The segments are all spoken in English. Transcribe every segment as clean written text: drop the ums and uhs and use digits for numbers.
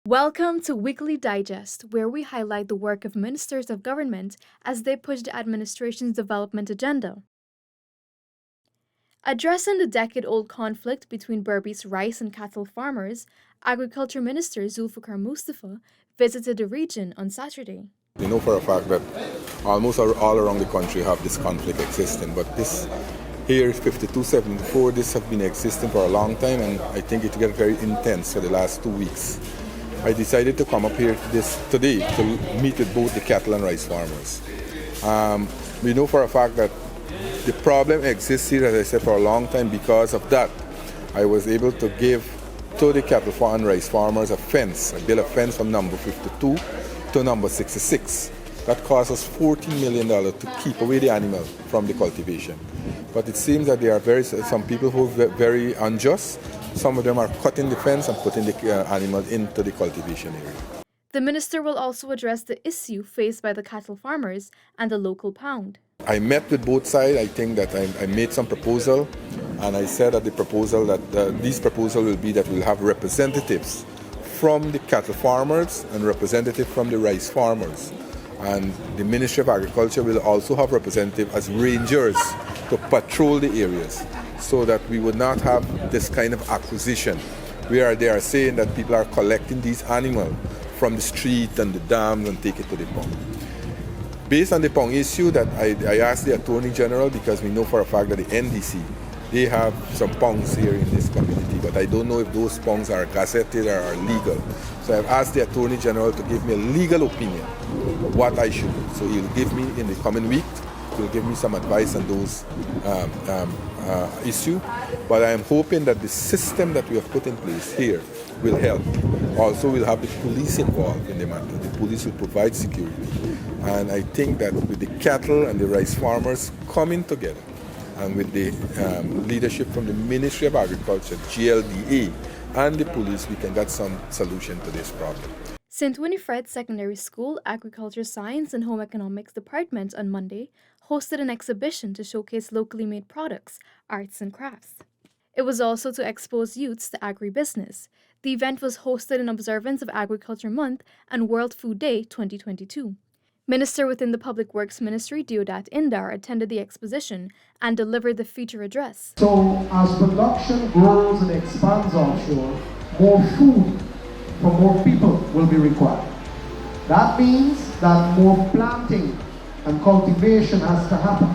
Welcome to Weekly Digest, where we highlight the work of ministers of government as they push the administration's development agenda. Addressing the decade-old conflict between Berbice rice and cattle farmers, Agriculture Minister Zulfikar Mustafa visited the region on Saturday. We know for a fact that almost all around the country have this conflict existing, but this here is 5274. This has been existing for a long time, and I think it got very intense for the last 2 weeks. I decided to come up here today to meet with both the cattle and rice farmers. We know for a fact that the problem exists here, as I said, for a long time. Because of that, I was able to give to the cattle farm and rice farmers a fence. I built a fence from number 52 to number 66. That cost us $14 million to keep away the animal from the cultivation. But it seems that there are some people who are very unjust. Some of them are cutting the fence and putting the animals into the cultivation area. The minister will also address the issue faced by the cattle farmers and the local pound. I met with both sides. I think that I made some proposal, and I said that this proposal will be that we'll have representatives from the cattle farmers and representatives from the rice farmers. And the Ministry of Agriculture will also have representatives as rangers to patrol the areas, so that we would not have this kind of acquisition where they are saying that people are collecting these animals from the street and the dams and take it to the pond. Based on the pond issue, that I asked the Attorney General, because we know for a fact that the NDC, they have some ponds here in this community, but I don't know if those ponds are gazetted or are legal. So I've asked the Attorney General to give me a legal opinion of what I should do. So he'll give me in the coming week, he'll give me some advice on those issues. But I am hoping that the system that we have put in place here will help. Also, we'll have the police involved in the matter. The police will provide security. And I think that with the cattle and the rice farmers coming together, and with the leadership from the Ministry of Agriculture, GLDA, and the police, we can get some solution to this problem. St. Winifred Secondary School Agriculture Science and Home Economics Department on Monday hosted an exhibition to showcase locally made products, arts, and crafts. It was also to expose youths to agribusiness. The event was hosted in observance of Agriculture Month and World Food Day 2022. Minister within the Public Works Ministry, Deodat Indar, attended the exposition and delivered the feature address. So, as production grows and expands offshore, more food for more people will be required. That means that more planting and cultivation has to happen.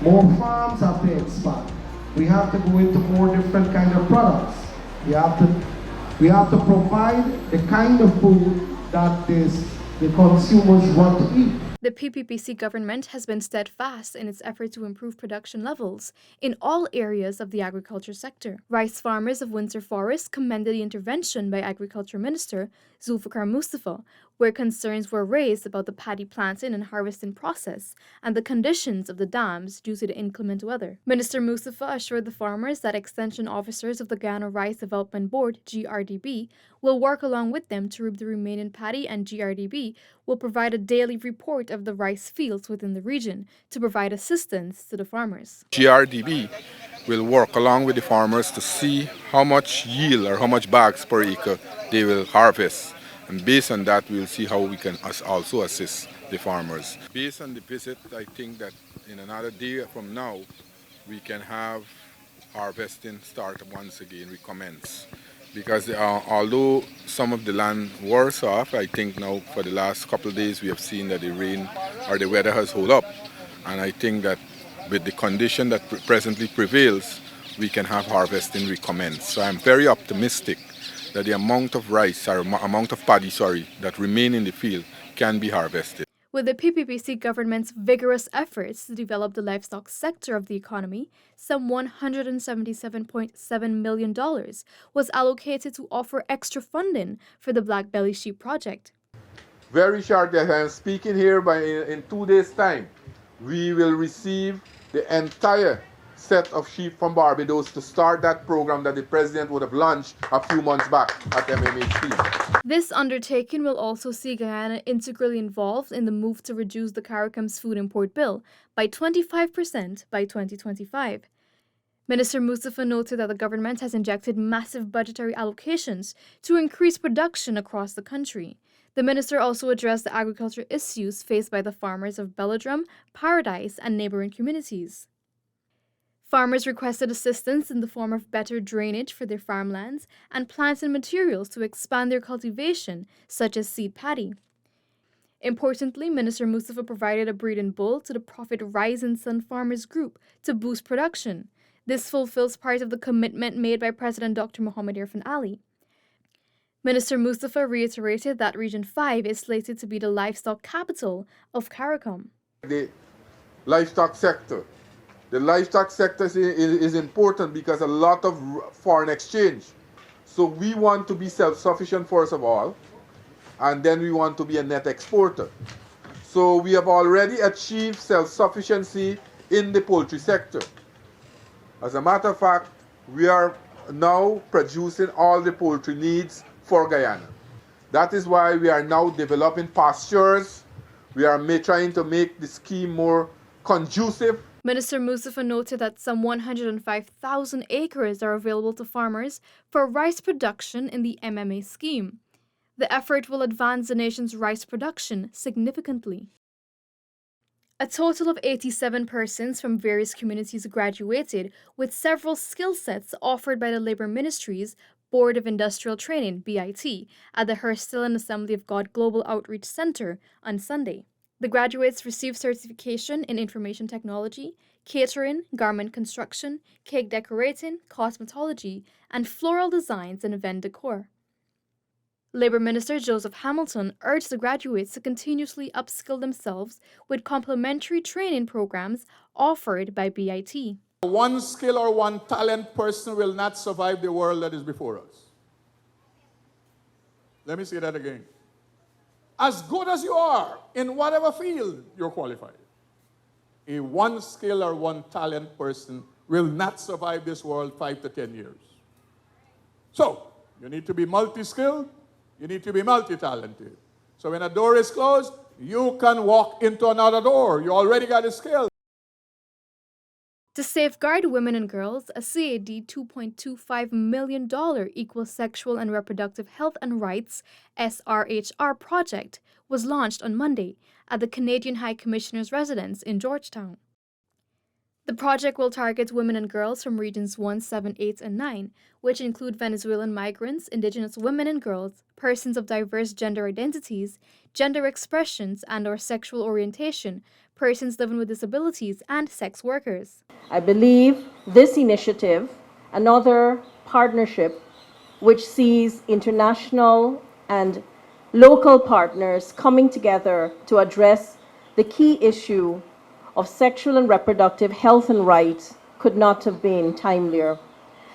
More farms have to expand. We have to go into more different kind of products. We have to provide the kind of food that the consumers want to eat. The PPPC government has been steadfast in its effort to improve production levels in all areas of the agriculture sector. Rice farmers of Windsor Forest commended the intervention by Agriculture Minister Zulfikar Mustafa, where concerns were raised about the paddy planting and harvesting process and the conditions of the dams due to the inclement weather. Minister Mustafa assured the farmers that extension officers of the Ghana Rice Development Board, GRDB, will work along with them to root the remaining paddy, and GRDB will provide a daily report of the rice fields within the region to provide assistance to the farmers. GRDB will work along with the farmers to see how much yield or how much bags per acre they will harvest. And based on that, we'll see how we can also assist the farmers. Based on the visit, I think that in another day from now, we can have harvesting start once again, recommence. Because although some of the land was off, I think now for the last couple of days we have seen that the rain or the weather has held up. And I think that with the condition that presently prevails, we can have harvesting recommence. So I'm very optimistic that the amount of rice or amount of paddy, that remain in the field can be harvested. With the PPPC government's vigorous efforts to develop the livestock sector of the economy, some $177.7 million was allocated to offer extra funding for the Black Belly Sheep project. Very shortly, as I am speaking here, in 2 days' time, we will receive the entire set of sheep from Barbados to start that program that the president would have launched a few months back at MMHP. This undertaking will also see Guyana integrally involved in the move to reduce the CARICOM's food import bill by 25% by 2025. Minister Mustafa noted that the government has injected massive budgetary allocations to increase production across the country. The minister also addressed the agriculture issues faced by the farmers of Belladrum, Paradise, and neighboring communities. Farmers requested assistance in the form of better drainage for their farmlands and plants and materials to expand their cultivation, such as seed paddy. Importantly, Minister Mustafa provided a breeding bull to the Prophet Rise and Sun Farmers Group to boost production. This fulfills part of the commitment made by President Dr. Mohammed Irfan Ali. Minister Mustafa reiterated that Region 5 is slated to be the livestock capital of CARICOM. The livestock sector. The livestock sector is important because a lot of foreign exchange. So we want to be self-sufficient first of all, and then we want to be a net exporter. So we have already achieved self-sufficiency in the poultry sector. As a matter of fact, we are now producing all the poultry needs for Guyana. That is why we are now developing pastures. We are trying to make the scheme more conducive. Minister Mustafa noted that some 105,000 acres are available to farmers for rice production in the MMA scheme. The effort will advance the nation's rice production significantly. A total of 87 persons from various communities graduated with several skill sets offered by the Labour Ministry's Board of Industrial Training, BIT, at the Hurstil and Assembly of God Global Outreach Centre on Sunday. The graduates received certification in information technology, catering, garment construction, cake decorating, cosmetology, and floral designs and event decor. Labour Minister Joseph Hamilton urged the graduates to continuously upskill themselves with complementary training programs offered by BIT. One skill or one talent person will not survive the world that is before us. Let me say that again. As good as you are in whatever field you're qualified, a one skill or one talent person will not survive this world 5 to 10 years. So, you need to be multi-skilled, you need to be multi-talented. So when a door is closed, you can walk into another door. You already got a skill. To safeguard women and girls, a CAD $2.25 million Equal Sexual and Reproductive Health and Rights SRHR project was launched on Monday at the Canadian High Commissioner's residence in Georgetown. The project will target women and girls from regions 1, 7, 8, and 9, which include Venezuelan migrants, Indigenous women and girls, persons of diverse gender identities, gender expressions and/or sexual orientation, persons living with disabilities, and sex workers. I believe this initiative, another partnership which sees international and local partners coming together to address the key issue of sexual and reproductive health and rights, could not have been timelier.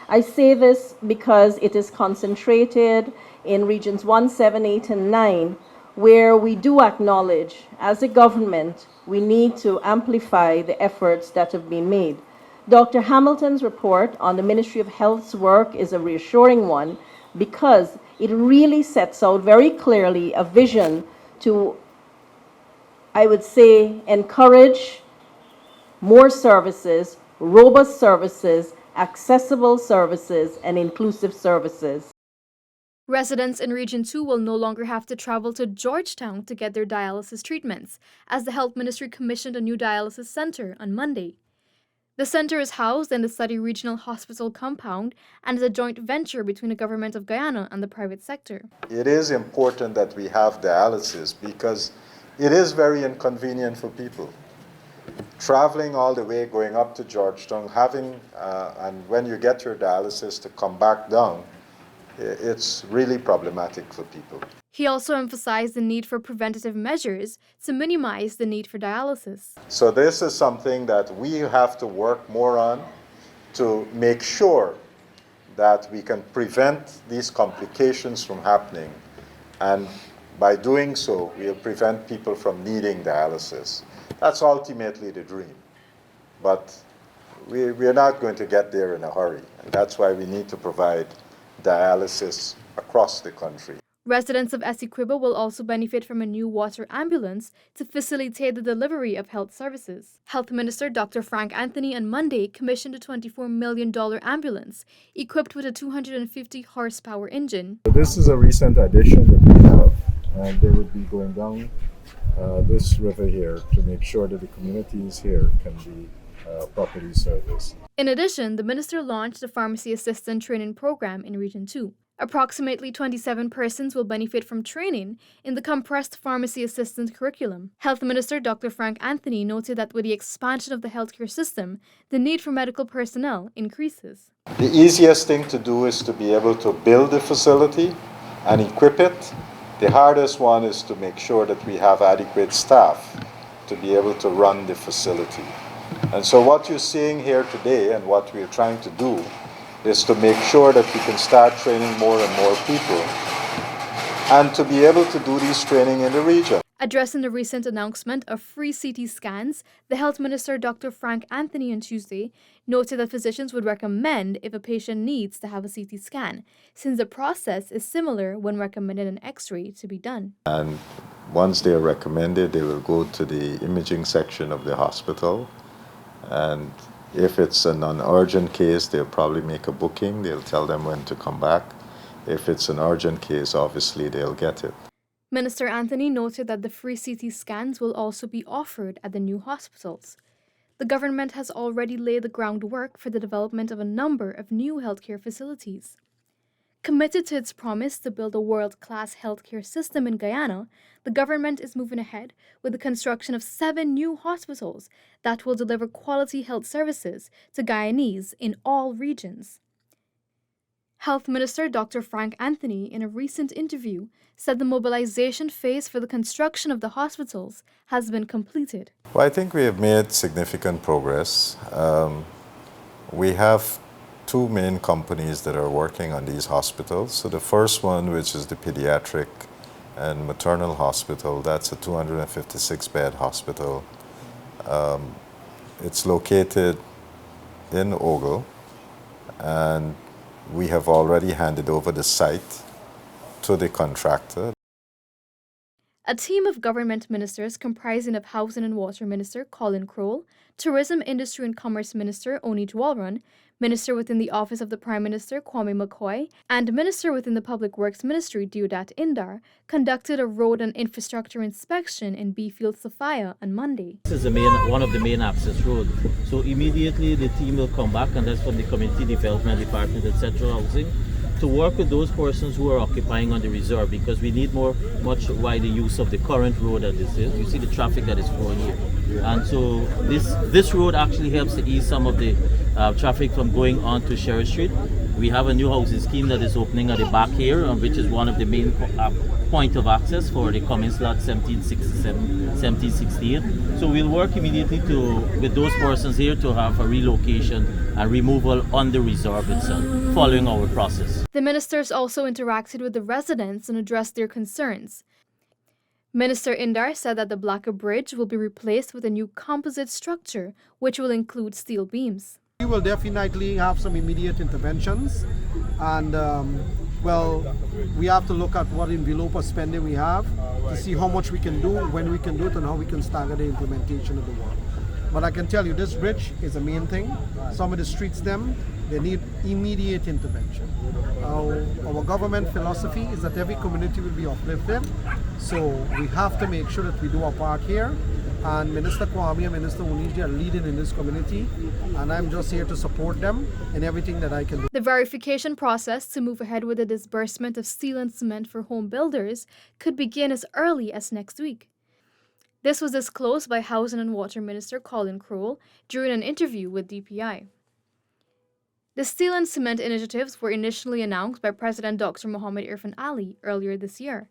I say this because it is concentrated in regions 1, 7, 8, and 9, where we do acknowledge, as a government, we need to amplify the efforts that have been made. Dr. Hamilton's report on the Ministry of Health's work is a reassuring one because it really sets out very clearly a vision to, I would say, encourage more services, robust services, accessible services, and inclusive services. Residents in Region 2 will no longer have to travel to Georgetown to get their dialysis treatments, as the Health Ministry commissioned a new dialysis centre on Monday. The centre is housed in the Suddy Regional Hospital compound and is a joint venture between the Government of Guyana and the private sector. It is important that we have dialysis because it is very inconvenient for people. Traveling all the way, going up to Georgetown, and when you get your dialysis to come back down, it's really problematic for people. He also emphasized the need for preventative measures to minimize the need for dialysis. So this is something that we have to work more on to make sure that we can prevent these complications from happening. And by doing so, we'll prevent people from needing dialysis. That's ultimately the dream. But we're not going to get there in a hurry. And that's why we need to provide dialysis across the country. Residents of Essequibo will also benefit from a new water ambulance to facilitate the delivery of health services. Health Minister Dr. Frank Anthony on Monday commissioned a $24 million ambulance equipped with a 250 horsepower engine. This is a recent addition that we have, and they would be going down this river here to make sure that the communities here can be properly serviced. In addition, the minister launched the pharmacy assistant training program in Region 2. Approximately 27 persons will benefit from training in the compressed pharmacy assistant curriculum. Health Minister Dr. Frank Anthony noted that with the expansion of the healthcare system, the need for medical personnel increases. The easiest thing to do is to be able to build the facility and equip it. The hardest one is to make sure that we have adequate staff to be able to run the facility. And so what you're seeing here today and what we're trying to do is to make sure that we can start training more and more people and to be able to do this training in the region. Addressing the recent announcement of free CT scans, the Health Minister Dr. Frank Anthony on Tuesday noted that physicians would recommend if a patient needs to have a CT scan, since the process is similar when recommended an X-ray to be done. And once they are recommended, they will go to the imaging section of the hospital, and if it's a non-urgent case, they'll probably make a booking. They'll tell them when to come back. If it's an urgent case, obviously they'll get it. Minister Anthony noted that the free CT scans will also be offered at the new hospitals. The government has already laid the groundwork for the development of a number of new healthcare facilities. Committed to its promise to build a world-class healthcare system in Guyana, the government is moving ahead with the construction of 7 new hospitals that will deliver quality health services to Guyanese in all regions. Health Minister Dr. Frank Anthony, in a recent interview, said the mobilization phase for the construction of the hospitals has been completed. Well, I think we have made significant progress. We have 2 main companies that are working on these hospitals. So the first one, which is the pediatric and maternal hospital, that's a 256-bed hospital. It's located in Ogle, and we have already handed over the site to the contractor. A team of government ministers comprising of Housing and Water Minister Colin Crowell, Tourism, Industry and Commerce Minister Oni Dwalrun, Minister within the Office of the Prime Minister Kwame McCoy, and Minister within the Public Works Ministry Deodat Indar conducted a road and infrastructure inspection in Beefield Sophia on Monday. This is one of the main access roads. So immediately the team will come back, and that's from the Community Development Department and Central Housing, to work with those persons who are occupying on the reserve, because we need much wider use of the current road that this is. You see the traffic that is flowing here. And so this road actually helps to ease some of the traffic from going on to Sherry Street. We have a new housing scheme that is opening at the back here, which is one of the main point of access for the Cummins lot 1767, 1768. So we'll work immediately with those persons here to have a relocation and removal on the reserve itself, following our process. The ministers also interacted with the residents and addressed their concerns. Minister Indar said that the Blacker Bridge will be replaced with a new composite structure, which will include steel beams. We will definitely have some immediate interventions, and we have to look at what envelope of spending we have to see how much we can do, when we can do it, and how we can stagger the implementation of the work. But I can tell you, this bridge is a main thing. Some of the streets, they need immediate intervention. Our government philosophy is that every community will be uplifted, so we have to make sure that we do our part here. And Minister Kwame and Minister Uniji are leading in this community, and I'm just here to support them in everything that I can do. The verification process to move ahead with the disbursement of steel and cement for home builders could begin as early as next week. This was disclosed by Housing and Water Minister Colin Crowell during an interview with DPI. The steel and cement initiatives were initially announced by President Dr. Mohammed Irfan Ali earlier this year.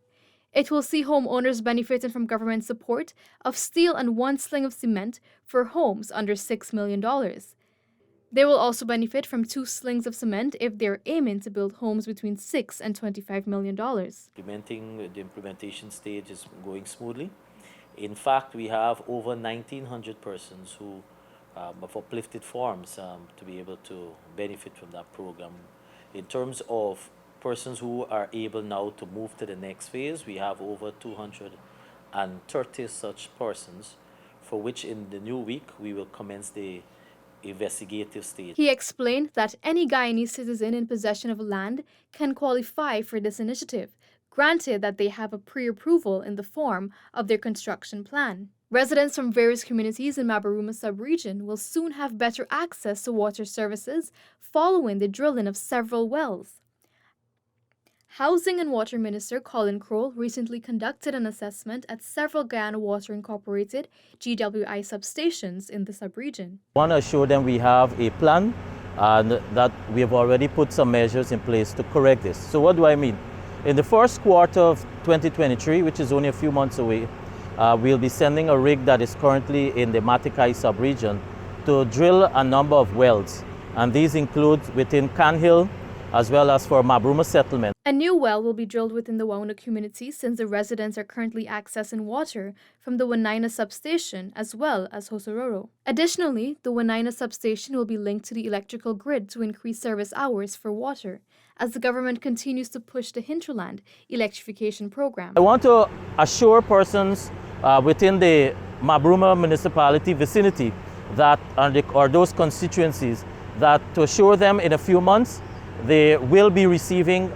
It will see homeowners benefiting from government support of steel and 1 sling of cement for homes under $6 million. They will also benefit from 2 slings of cement if they're aiming to build homes between $6 and $25 million. The implementation stage is going smoothly. In fact, we have over 1,900 persons who have uplifted forms to be able to benefit from that program. In terms of persons who are able now to move to the next phase. We have over 230 such persons, for which in the new week we will commence the investigative stage. He explained that any Guyanese citizen in possession of land can qualify for this initiative, granted that they have a pre-approval in the form of their construction plan. Residents from various communities in Mabaruma sub-region will soon have better access to water services following the drilling of several wells. Housing and Water Minister Colin Crowell recently conducted an assessment at several Guyana Water Incorporated GWI substations in the sub-region. I want to assure them we have a plan and that we have already put some measures in place to correct this. So what do I mean? In the first quarter of 2023, which is only a few months away, we'll be sending a rig that is currently in the Matikai sub-region to drill a number of wells. And these include within Canhill, as well as for Mabruma settlement. A new well will be drilled within the Wauna community since the residents are currently accessing water from the Wanaina substation as well as Hosororo. Additionally, the Wanaina substation will be linked to the electrical grid to increase service hours for water as the government continues to push the hinterland electrification program. I want to assure persons within the Mabruma municipality vicinity that or those constituencies that to assure them in a few months they will be receiving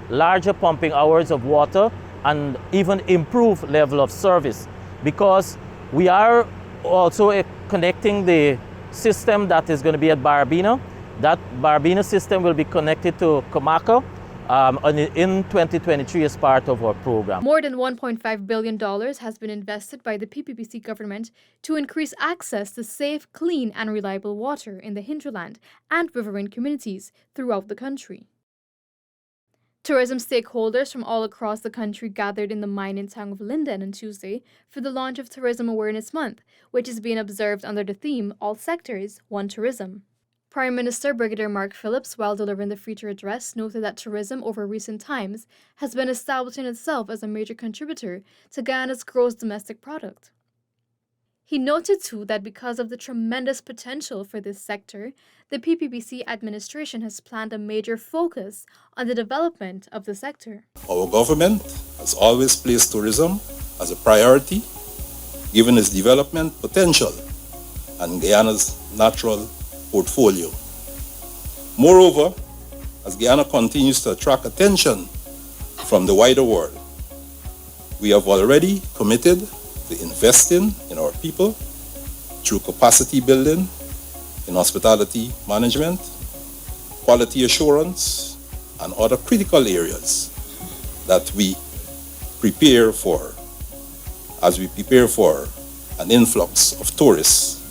larger pumping hours of water and even improved level of service, because we are also connecting the system that is going to be at Barabina. That Barabina system will be connected to Komaka in 2023 as part of our program. More than $1.5 billion has been invested by the PPPC government to increase access to safe, clean and reliable water in the hinterland and riverine communities throughout the country. Tourism stakeholders from all across the country gathered in the mining town of Linden on Tuesday for the launch of Tourism Awareness Month, which is being observed under the theme All Sectors, One Tourism. Prime Minister Brigadier Mark Phillips, while delivering the feature address, noted that tourism over recent times has been establishing itself as a major contributor to Guyana's gross domestic product. He noted too that because of the tremendous potential for this sector, the PPPC administration has planned a major focus on the development of the sector. Our government has always placed tourism as a priority, given its development potential and Guyana's natural portfolio. Moreover, as Guyana continues to attract attention from the wider world, we have already committed to investing in our people through capacity building in hospitality management, quality assurance, and other critical areas that we prepare for as we prepare for an influx of tourists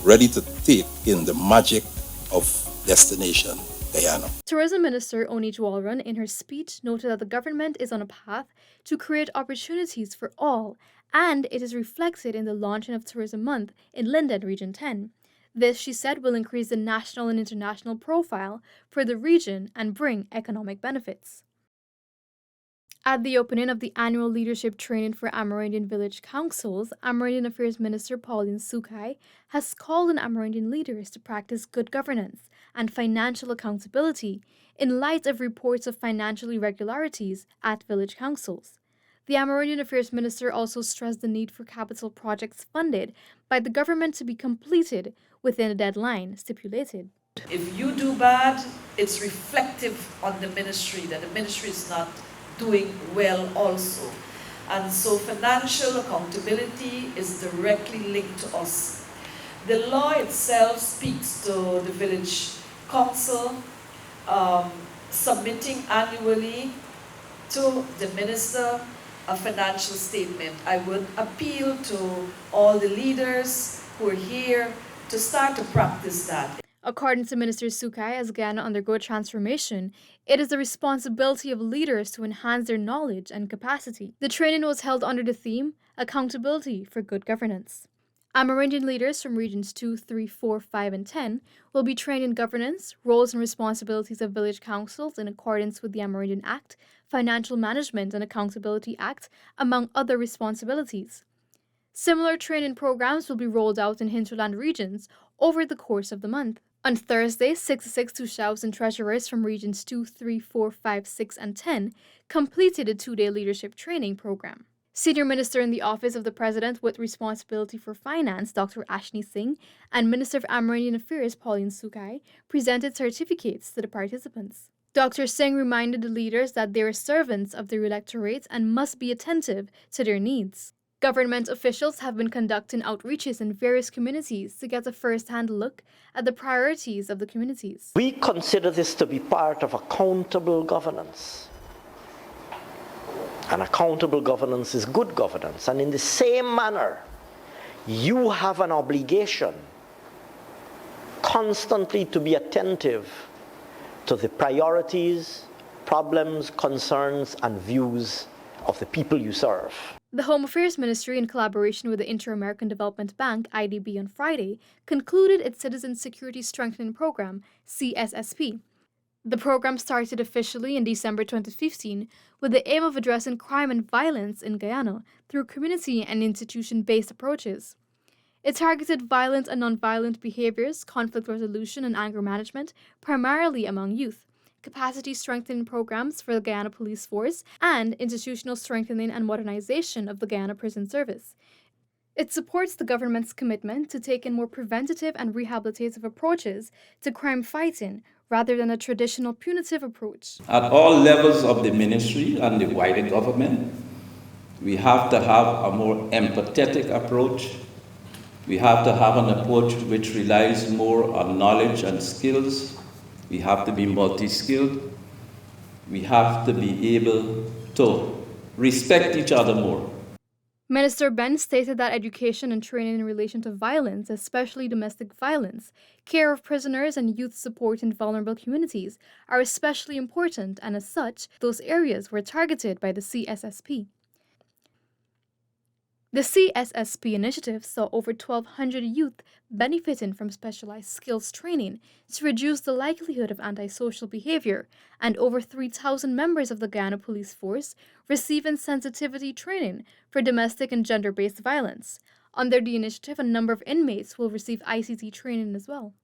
ready to take in the magic of destination Guyana. Tourism Minister Oni Jwalran in her speech noted that the government is on a path to create opportunities for all, and it is reflected in the launching of Tourism Month in Linden Region 10. This, she said, will increase the national and international profile for the region and bring economic benefits. At the opening of the annual leadership training for Amerindian Village Councils, Amerindian Affairs Minister Pauline Sukai has called on Amerindian leaders to practice good governance and financial accountability in light of reports of financial irregularities at village councils. The Amerindian Affairs Minister also stressed the need for capital projects funded by the government to be completed within a deadline stipulated. If you do bad, it's reflective on the ministry, that the ministry is not doing well also. And so financial accountability is directly linked to us. The law itself speaks to the village council submitting annually to the minister a financial statement. I would appeal to all the leaders who are here to start to practice that. According to Minister Sukai, as Guyana undergo transformation, it is the responsibility of leaders to enhance their knowledge and capacity. The training was held under the theme, Accountability for Good Governance. Amerindian leaders from Regions 2, 3, 4, 5, and 10 will be trained in governance, roles and responsibilities of village councils in accordance with the Amerindian Act, Financial Management and Accountability Act, among other responsibilities. Similar training programs will be rolled out in hinterland regions over the course of the month. On Thursday, 66 Tushaus and treasurers from Regions 2, 3, 4, 5, 6, and 10 completed a 2-day leadership training program. Senior Minister in the Office of the President with responsibility for finance, Dr. Ashni Singh, and Minister of Amerindian Affairs, Pauline Sukai, presented certificates to the participants. Dr. Singh reminded the leaders that they are servants of their electorate and must be attentive to their needs. Government officials have been conducting outreaches in various communities to get a first-hand look at the priorities of the communities. We consider this to be part of accountable governance. And accountable governance is good governance. And in the same manner, you have an obligation constantly to be attentive to the priorities, problems, concerns, and views of the people you serve. The Home Affairs Ministry, in collaboration with the Inter-American Development Bank, IDB, on Friday, concluded its Citizen Security Strengthening Program, CSSP. The program started officially in December 2015 with the aim of addressing crime and violence in Guyana through community and institution-based approaches. It targeted violent and nonviolent behaviors, conflict resolution, and anger management, primarily among youth, capacity strengthening programs for the Guyana Police Force, and institutional strengthening and modernization of the Guyana Prison Service. It supports the government's commitment to take in more preventative and rehabilitative approaches to crime fighting rather than a traditional punitive approach. At all levels of the ministry and the wider government, we have to have a more empathetic approach. We have to have an approach which relies more on knowledge and skills. We have to be multi-skilled. We have to be able to respect each other more. Minister Ben stated that education and training in relation to violence, especially domestic violence, care of prisoners, and youth support in vulnerable communities are especially important, and as such, those areas were targeted by the CSSP. The CSSP initiative saw over 1,200 youth benefiting from specialized skills training to reduce the likelihood of antisocial behavior, and over 3,000 members of the Guyana Police Force receiving sensitivity training for domestic and gender-based violence. Under the initiative, a number of inmates will receive ICT training as well.